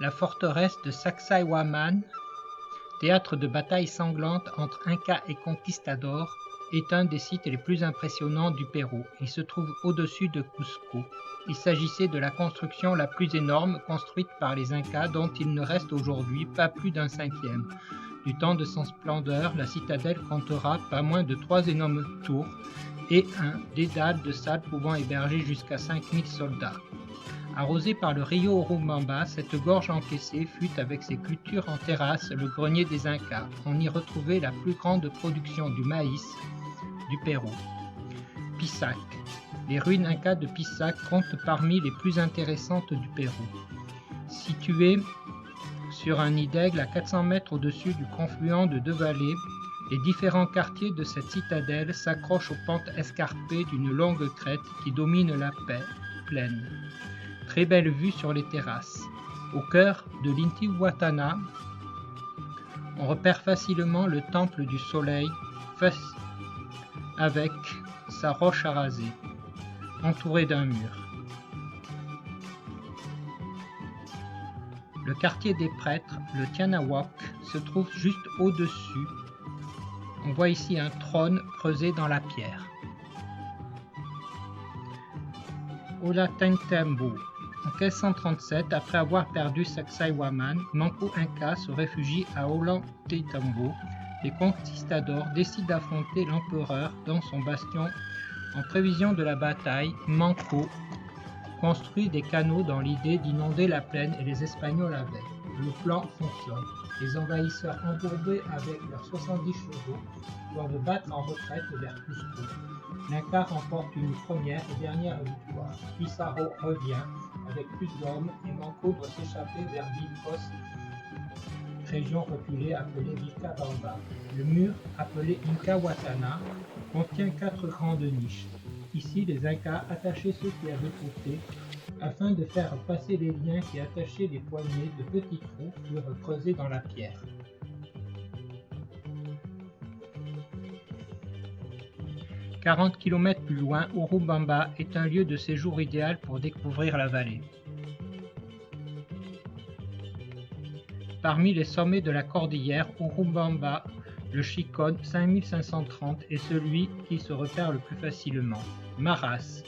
La forteresse de Sacsayhuaman, théâtre de batailles sanglantes entre Incas et conquistadors, est un des sites les plus impressionnants du Pérou. Il se trouve au-dessus de Cusco. Il s'agissait de la construction la plus énorme construite par les Incas, dont il ne reste aujourd'hui pas plus d'un cinquième. Du temps de son splendeur, la citadelle comptera pas moins de 3 énormes tours et un dédale de salles pouvant héberger jusqu'à 5000 soldats. Arrosée par le rio Urubamba, cette gorge encaissée fut, avec ses cultures en terrasse, le grenier des Incas. On y retrouvait la plus grande production du maïs du Pérou. Pisac. Les ruines Incas de Pisac comptent parmi les plus intéressantes du Pérou. Situées sur un nid d'aigle à 400 mètres au-dessus du confluent de deux vallées, les différents quartiers de cette citadelle s'accrochent aux pentes escarpées d'une longue crête qui domine la plaine. Très belle vue sur les terrasses. Au cœur de l'Intihuatana, on repère facilement le temple du soleil avec sa roche à raser, entourée d'un mur. Le quartier des prêtres, le Tianawak, se trouve juste au-dessus. On voit ici un trône creusé dans la pierre. Ollantaytambo. En 1537, après avoir perdu Sacsayhuaman, Manco Inca se réfugie à Ollantaytambo. Les conquistadors décident d'affronter l'empereur dans son bastion. En prévision de la bataille, Manco construit des canaux dans l'idée d'inonder la plaine et les Espagnols avec. Le plan fonctionne. Les envahisseurs embourbés avec leurs 70 chevaux doivent battre en retraite vers Cusco. L'Inca remporte une première et dernière victoire. Pizarro revient avec plus d'hommes et Manco doit s'échapper vers Vilcos, région reculée appelée Vilcabamba. Le mur, appelé Incahuatana, contient 4 grandes niches. Ici, les Incas attachaient ceux qui avaient sauté. Afin de faire passer les liens qui attachaient les poignets, de petits trous furent creusés dans la pierre. « 40 km plus loin, Urubamba est un lieu de séjour idéal pour découvrir la vallée. Parmi les sommets de la cordillère, Urubamba, le Chicón 5530 est celui qui se repère le plus facilement. Maras.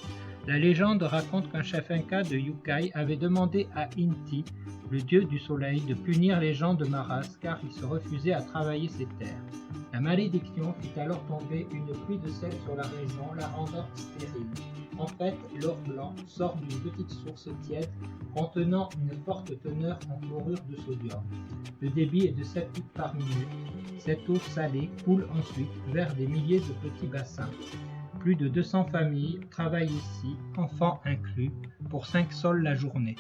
La légende raconte qu'un chef inca de Yucay avait demandé à Inti, le dieu du soleil, de punir les gens de Maras car ils se refusaient à travailler ses terres. La malédiction fit alors tomber une pluie de sel sur la région, la rendant stérile. En fait, l'or blanc sort d'une petite source tiède contenant une forte teneur en chlorure de sodium. Le débit est de 7 litres par minute. Cette eau salée coule ensuite vers des milliers de petits bassins. Plus de 200 familles travaillent ici, enfants inclus, pour 5 sols la journée.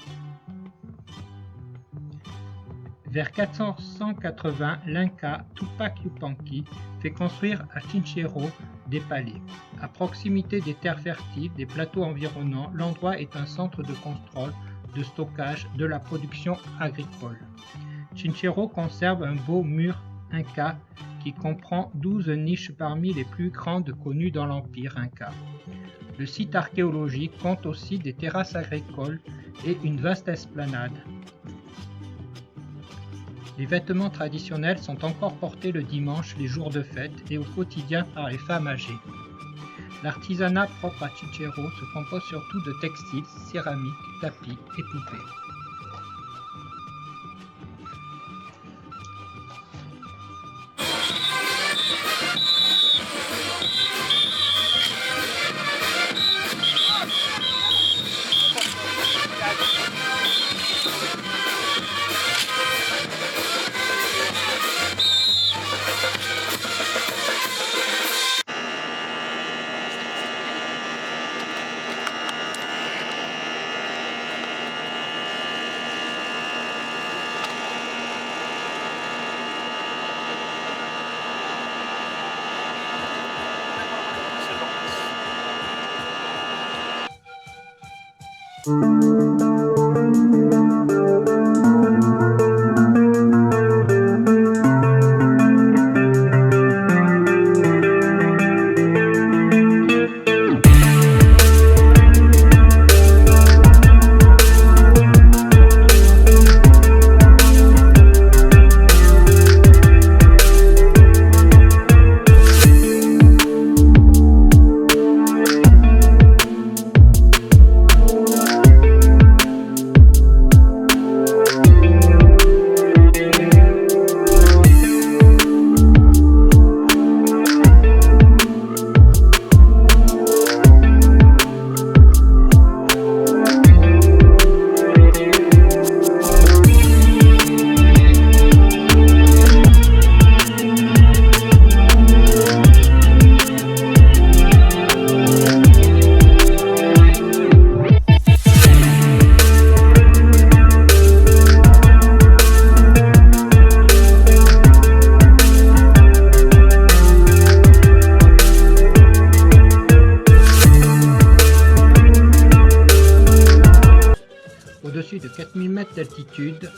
Vers 480, l'Inca Tupac Yupanqui fait construire à Chinchero des palais. À proximité des terres fertiles, des plateaux environnants, l'endroit est un centre de contrôle, de stockage de la production agricole. Chinchero conserve un beau mur Inca qui comprend 12 niches parmi les plus grandes connues dans l'Empire Inca. Le site archéologique compte aussi des terrasses agricoles et une vaste esplanade. Les vêtements traditionnels sont encore portés le dimanche, les jours de fête et au quotidien par les femmes âgées. L'artisanat propre à Chinchero se compose surtout de textiles, céramiques, tapis et poupées. Au-dessus de 4000 mètres d'altitude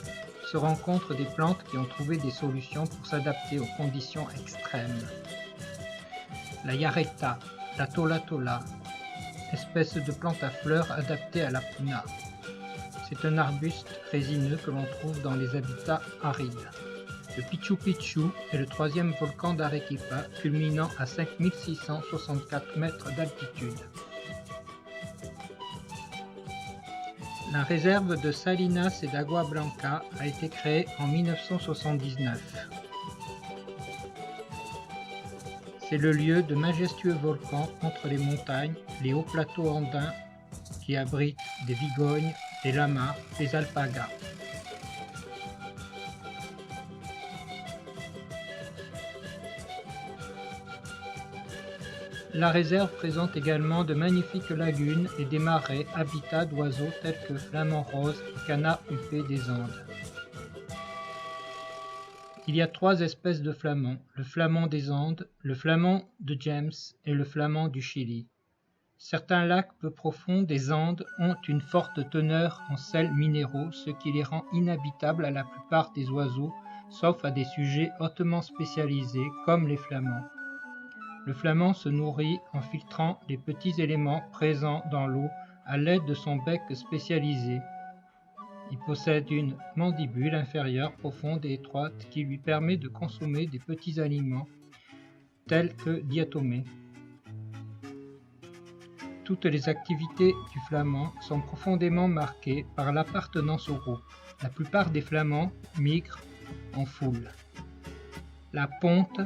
se rencontrent des plantes qui ont trouvé des solutions pour s'adapter aux conditions extrêmes. La yareta, la tola tola, espèce de plante à fleurs adaptée à la puna. C'est un arbuste résineux que l'on trouve dans les habitats arides. Le Pichu Picchu est le troisième volcan d'Arequipa, culminant à 5664 mètres d'altitude. La réserve de Salinas et d'Agua Blanca a été créée en 1979. C'est le lieu de majestueux volcans entre les montagnes, les hauts plateaux andins qui abritent des vigognes, des lamas, des alpagas. La réserve présente également de magnifiques lagunes et des marais, habitats d'oiseaux tels que flamand rose et canard huppé des Andes. Il y a 3 espèces de flamands, le flamand des Andes, le flamand de James et le flamand du Chili. Certains lacs peu profonds des Andes ont une forte teneur en sels minéraux, ce qui les rend inhabitables à la plupart des oiseaux, sauf à des sujets hautement spécialisés comme les flamands. Le flamand se nourrit en filtrant les petits éléments présents dans l'eau à l'aide de son bec spécialisé. Il possède une mandibule inférieure profonde et étroite qui lui permet de consommer des petits aliments tels que diatomées. Toutes les activités du flamand sont profondément marquées par l'appartenance au groupe. La plupart des flamands migrent en foule. La ponte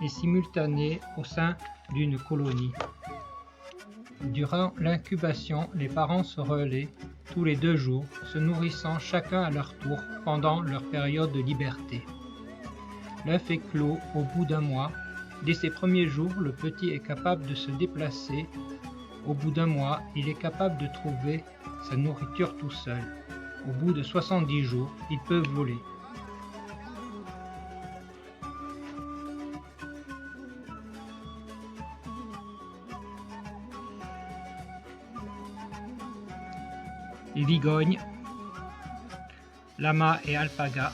est simultanée au sein d'une colonie. Durant l'incubation, les parents se relaient tous les 2 jours, se nourrissant chacun à leur tour pendant leur période de liberté. L'œuf éclot au bout d'1 mois. Dès ses premiers jours, le petit est capable de se déplacer. Au bout d'1 mois, il est capable de trouver sa nourriture tout seul. Au bout de 70 jours, il peut voler. Les vigognes, lamas et alpagas